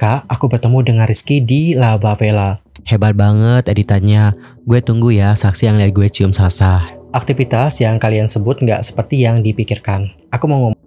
Kak, aku bertemu dengan Rizky di Lava Vela. Hebat banget editannya. Gue tunggu ya saksi yang lihat gue cium Salsa. Aktivitas yang kalian sebut nggak seperti yang dipikirkan. Aku mau ngomong.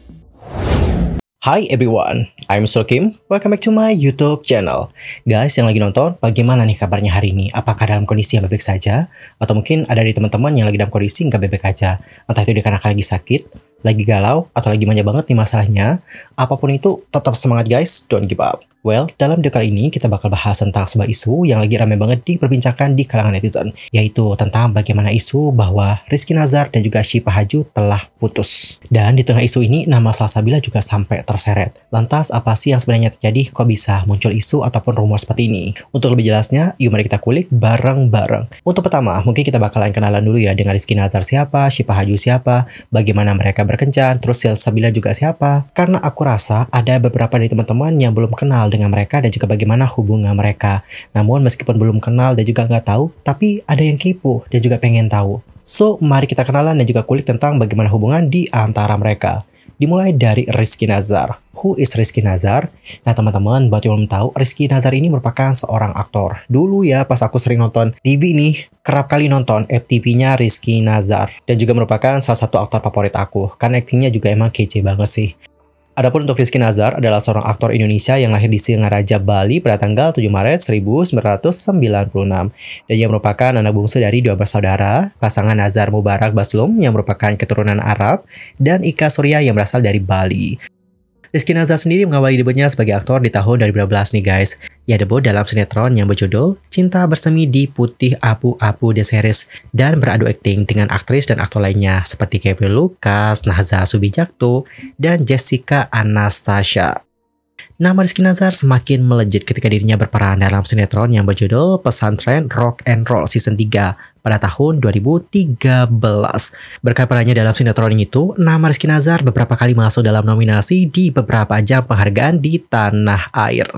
Hi everyone, I'm Sulkim. Welcome back to my YouTube channel. Guys yang lagi nonton, bagaimana nih kabarnya hari ini? Apakah dalam kondisi yang baik saja? Atau mungkin ada di teman-teman yang lagi dalam kondisi nggak baik aja? Entah itu dikarenakan lagi sakit, lagi galau, atau lagi manja banget nih masalahnya. Apapun itu, tetap semangat guys, don't give up. Well, dalam video kali ini kita bakal bahas tentang sebuah isu yang lagi ramai banget diperbincangkan di kalangan netizen, yaitu tentang bagaimana isu bahwa Rizky Nazar dan juga Syifa Haju telah putus. Dan di tengah isu ini, nama Salsabila juga sampai terseret. Lantas, apa sih yang sebenarnya terjadi? Kok bisa muncul isu ataupun rumor seperti ini? Untuk lebih jelasnya, yuk mari kita kulik bareng-bareng. Untuk pertama, mungkin kita bakalan kenalan dulu ya dengan Rizky Nazar siapa, Syifa Haju siapa, bagaimana mereka berkencan, terus Salsabila juga siapa. Karena aku rasa ada beberapa dari teman-teman yang belum kenal dengan mereka dan juga bagaimana hubungan mereka. Namun meskipun belum kenal dan juga nggak tahu, tapi ada yang kepo dan juga pengen tahu. So, mari kita kenalan dan juga kulik tentang bagaimana hubungan di antara mereka. Dimulai dari Rizky Nazar. Who is Rizky Nazar? Nah teman-teman, buat yang belum tahu, Rizky Nazar ini merupakan seorang aktor. Dulu ya pas aku sering nonton TV nih, kerap kali nonton FTV-nya Rizky Nazar. Dan juga merupakan salah satu aktor favorit aku, karena aktingnya juga emang kece banget sih. Adapun untuk Rizky Nazar adalah seorang aktor Indonesia yang lahir di Singaraja, Bali pada tanggal 7 Maret 1996. Dan ia merupakan anak bungsu dari dua bersaudara, pasangan Nazar Mubarak Baslum yang merupakan keturunan Arab, dan Ika Surya yang berasal dari Bali. Rizky Nazar sendiri mengawali debutnya sebagai aktor di tahun 2012 nih guys. Ia debut dalam sinetron yang berjudul Cinta Bersemi di Putih Abu-Abu The Series dan beradu akting dengan aktris dan aktor lainnya seperti Kevin Lucas, Nahza Subijakto, dan Jessica Anastasia. Nama Rizky Nazar semakin melejit ketika dirinya berperan dalam sinetron yang berjudul Pesantren Rock and Roll Season 3 pada tahun 2013. Berkat perannya dalam sinetron itu, nama Rizky Nazar beberapa kali masuk dalam nominasi di beberapa ajang penghargaan di tanah air.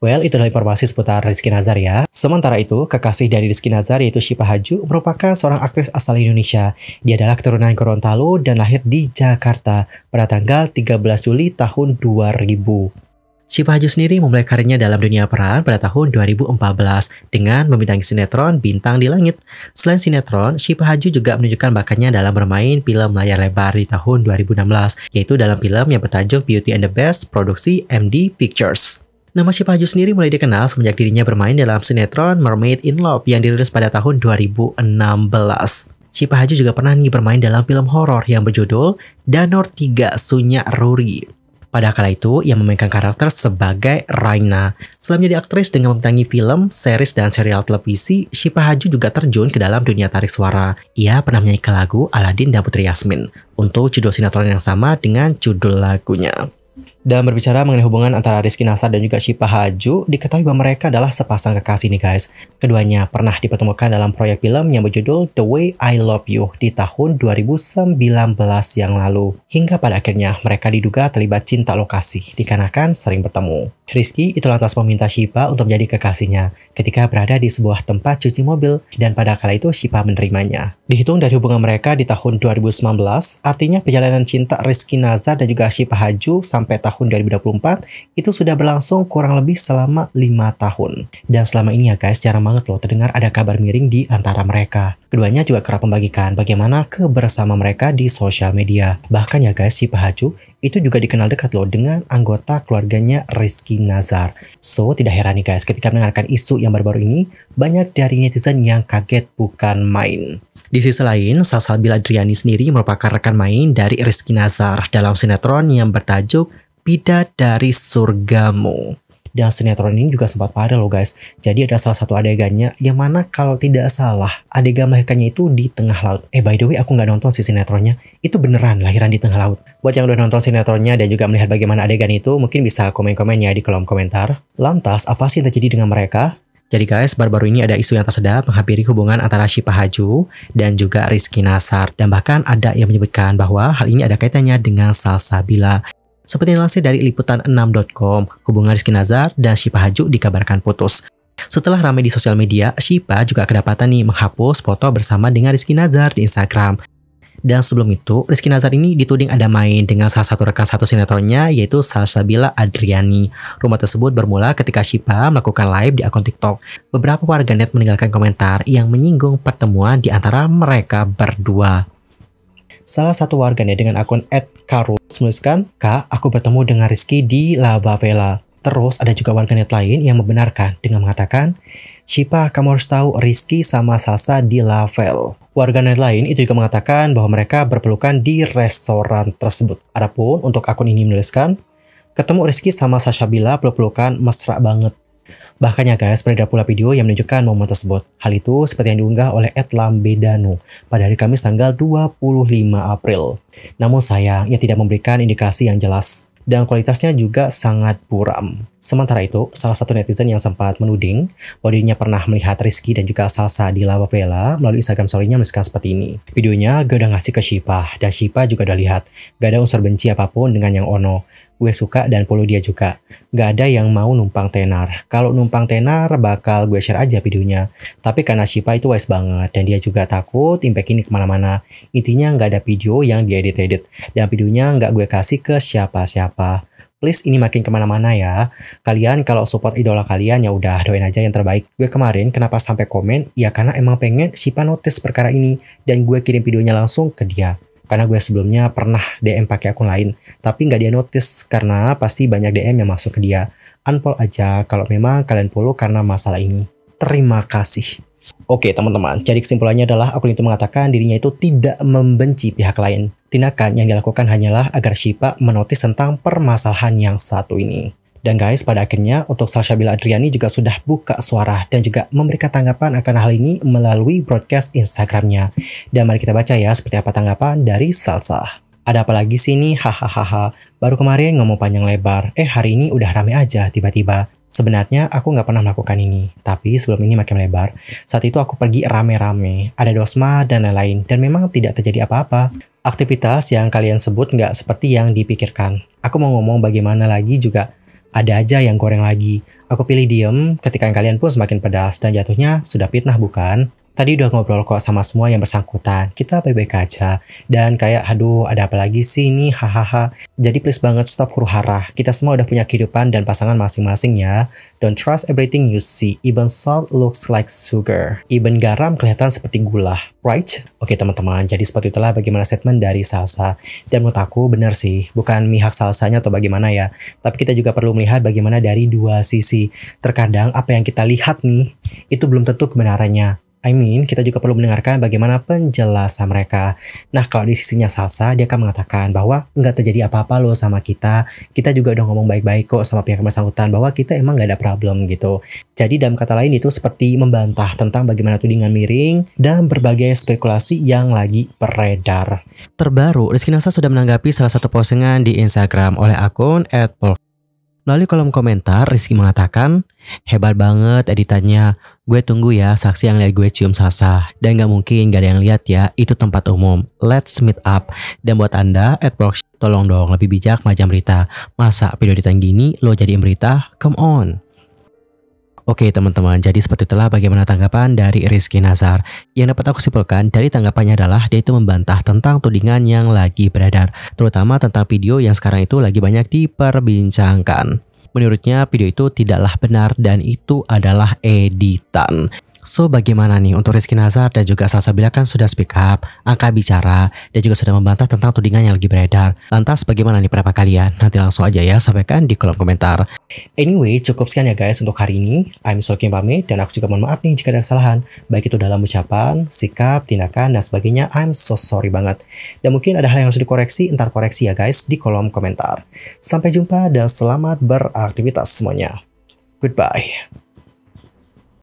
Well, itu adalah informasi seputar Rizky Nazar ya. Sementara itu, kekasih dari Rizky Nazar yaitu Syifa Haju merupakan seorang aktris asal Indonesia. Dia adalah keturunan Gorontalo dan lahir di Jakarta pada tanggal 13 Juli tahun 2000. Syifa Haju sendiri memulai karirnya dalam dunia peran pada tahun 2014 dengan membintangi sinetron Bintang di Langit. Selain sinetron, Syifa Haju juga menunjukkan bakatnya dalam bermain film layar lebar di tahun 2016, yaitu dalam film yang bertajuk Beauty and the Beast, produksi MD Pictures. Nama Syifa Haju sendiri mulai dikenal semenjak dirinya bermain dalam sinetron Mermaid in Love yang dirilis pada tahun 2016. Syifa Haju juga pernah bermain dalam film horor yang berjudul Danur 3 Sunyak Ruri. Pada kala itu, ia memainkan karakter sebagai Raina. Selain menjadi aktris dengan membintangi film, series, dan serial televisi, Syifa Haju juga terjun ke dalam dunia tarik suara. Ia pernah menyanyikan lagu Aladin dan Putri Yasmin untuk judul sinetron yang sama dengan judul lagunya. Dan berbicara mengenai hubungan antara Rizky Nazar dan juga Syifa Haju, diketahui bahwa mereka adalah sepasang kekasih nih guys. Keduanya pernah dipertemukan dalam proyek film yang berjudul The Way I Love You di tahun 2019 yang lalu. Hingga pada akhirnya mereka diduga terlibat cinta lokasi dikarenakan sering bertemu. Rizky itu lantas meminta Syifa untuk menjadi kekasihnya ketika berada di sebuah tempat cuci mobil dan pada kala itu Syifa menerimanya. Dihitung dari hubungan mereka di tahun 2019, artinya perjalanan cinta Rizky Nazar dan juga Syifa Haju sampai tahun 2024 itu sudah berlangsung kurang lebih selama 5 tahun. Dan selama ini ya guys, jarang banget loh terdengar ada kabar miring di antara mereka. Keduanya juga kerap membagikan bagaimana kebersamaan mereka di sosial media. Bahkan ya guys, Syifa Haju itu juga dikenal dekat loh dengan anggota keluarganya Rizky Nazar. So, tidak heran nih guys ketika mendengarkan isu yang baru-baru ini, banyak dari netizen yang kaget bukan main. Di sisi lain, Salsabila Adriani sendiri merupakan rekan main dari Rizky Nazar dalam sinetron yang bertajuk Bidadari Surgamu. Dan sinetron ini juga sempat viral loh guys. Jadi ada salah satu adegannya yang mana kalau tidak salah adegan melahirkannya itu di tengah laut. By the way aku nggak nonton si sinetronnya. Itu beneran lahiran di tengah laut. Buat yang udah nonton sinetronnya dan juga melihat bagaimana adegan itu, mungkin bisa komen-komen ya di kolom komentar. Lantas apa sih yang terjadi dengan mereka? Jadi guys, baru-baru ini ada isu yang tak sedap menghampiri hubungan antara Syifa Haju dan juga Rizky Nazar. Dan bahkan ada yang menyebutkan bahwa hal ini ada kaitannya dengan Salsabila. Seperti dilansir dari liputan6.com, hubungan Rizky Nazar dan Syifa Haju dikabarkan putus. Setelah ramai di sosial media, Syifa juga kedapatan nih menghapus foto bersama dengan Rizky Nazar di Instagram. Dan sebelum itu, Rizky Nazar ini dituding ada main dengan salah satu rekan satu sinetronnya, yaitu Salsabila Adriani. Rumor tersebut bermula ketika Syifa melakukan live di akun TikTok. Beberapa warganet meninggalkan komentar yang menyinggung pertemuan di antara mereka berdua. Salah satu warganet dengan akun @karus menuliskan, "Kak, aku bertemu dengan Rizky di Lava Vela." Terus ada juga warganet lain yang membenarkan dengan mengatakan, "Syifa, kamu harus tahu Rizky sama Salsa di Lavel." Warganet lain itu juga mengatakan bahwa mereka berpelukan di restoran tersebut. Adapun untuk akun ini menuliskan, "Ketemu Rizky sama Salsabila peluk-pelukan mesra banget." Bahkan ya guys, beredar pula video yang menunjukkan momen tersebut. Hal itu seperti yang diunggah oleh @lambedano pada hari Kamis tanggal 25 April. Namun sayang, ia tidak memberikan indikasi yang jelas. Dan kualitasnya juga sangat buram. Sementara itu, salah satu netizen yang sempat menuding bahwa dirinya pernah melihat Rizky dan juga Salsa di Lava Vela melalui Instagram story-nya menuliskan seperti ini. Videonya gue udah ngasih ke Syifa, dan Syifa juga udah lihat. Gak ada unsur benci apapun dengan yang Ono. Gue suka dan follow dia juga. Gak ada yang mau numpang tenar. Kalau numpang tenar bakal gue share aja videonya. Tapi karena Syifa itu wise banget dan dia juga takut impact ini kemana-mana. Intinya gak ada video yang dia edit-edit. Dan videonya gak gue kasih ke siapa-siapa. Please ini makin kemana-mana ya. Kalian kalau support idola kalian ya udah doain aja yang terbaik. Gue kemarin kenapa sampai komen? Ya karena emang pengen Syifa notice perkara ini. Dan gue kirim videonya langsung ke dia. Karena gue sebelumnya pernah DM pakai akun lain, tapi nggak dia notice karena pasti banyak DM yang masuk ke dia. Unfollow aja kalau memang kalian follow karena masalah ini. Terima kasih. Oke teman-teman, jadi kesimpulannya adalah akun itu mengatakan dirinya itu tidak membenci pihak lain. Tindakan yang dilakukan hanyalah agar Syifa menotis tentang permasalahan yang satu ini. Dan guys, pada akhirnya untuk Salsabila Adriani juga sudah buka suara dan juga memberikan tanggapan akan hal ini melalui broadcast Instagramnya. Dan mari kita baca ya seperti apa tanggapan dari Salsa. "Ada apa lagi sih ini? Hahaha. Baru kemarin ngomong panjang lebar. Hari ini udah rame aja tiba-tiba. Sebenarnya aku nggak pernah melakukan ini. Tapi sebelum ini makin lebar. Saat itu aku pergi rame-rame. Ada Dosma dan lain-lain. Dan memang tidak terjadi apa-apa. Aktivitas yang kalian sebut nggak seperti yang dipikirkan. Aku mau ngomong bagaimana lagi juga. Ada aja yang goreng lagi. Aku pilih diem, ketika kalian pun semakin pedas dan jatuhnya sudah fitnah bukan? Tadi udah ngobrol kok sama semua yang bersangkutan. Kita baik-baik aja. Dan kayak aduh ada apa lagi sih ini hahaha. Jadi please banget stop huru-hara. Kita semua udah punya kehidupan dan pasangan masing-masing ya. Don't trust everything you see. Even salt looks like sugar. Even garam kelihatan seperti gula. Right? Oke teman-teman, jadi seperti itulah bagaimana statement dari Salsa. Dan menurut aku benar sih, bukan mihak Salsanya atau bagaimana ya. Tapi kita juga perlu melihat bagaimana dari dua sisi. Terkadang apa yang kita lihat nih, itu belum tentu kebenarannya. Kita juga perlu mendengarkan bagaimana penjelasan mereka. Nah, kalau di sisinya Salsa, dia akan mengatakan bahwa nggak terjadi apa-apa loh sama kita. Kita juga udah ngomong baik-baik kok sama pihak bersangkutan bahwa kita emang nggak ada problem gitu. Jadi dalam kata lain itu seperti membantah tentang bagaimana tudingan miring dan berbagai spekulasi yang lagi beredar. Terbaru, Rizky Nazar sudah menanggapi salah satu postingan di Instagram oleh akun @polk. Melalui kolom komentar, Rizky mengatakan, "Hebat banget editannya. Gue tunggu ya saksi yang lihat gue cium Salsa. Dan gak mungkin gak ada yang lihat ya, itu tempat umum. Let's meet up. Dan buat anda, @polk, tolong dong lebih bijak macam berita. Masa video editan gini lo jadiin berita? Come on." Oke teman-teman, jadi seperti itulah bagaimana tanggapan dari Rizky Nazar. Yang dapat aku simpulkan dari tanggapannya adalah dia itu membantah tentang tudingan yang lagi beredar, terutama tentang video yang sekarang itu lagi banyak diperbincangkan. Menurutnya video itu tidaklah benar dan itu adalah editan. So bagaimana nih untuk Rizky Nazar dan juga Salsabila kan sudah speak up, angkat bicara, dan juga sudah membantah tentang tudingan yang lagi beredar. Lantas bagaimana nih pendapat kalian? Nanti langsung aja ya sampaikan di kolom komentar. Anyway, cukup sekian ya guys untuk hari ini. I'm Sulkim pamit dan aku juga mohon maaf nih jika ada kesalahan. Baik itu dalam ucapan, sikap, tindakan, dan sebagainya. I'm so sorry banget. Dan mungkin ada hal yang harus dikoreksi, entar koreksi ya guys di kolom komentar. Sampai jumpa dan selamat beraktivitas semuanya. Goodbye.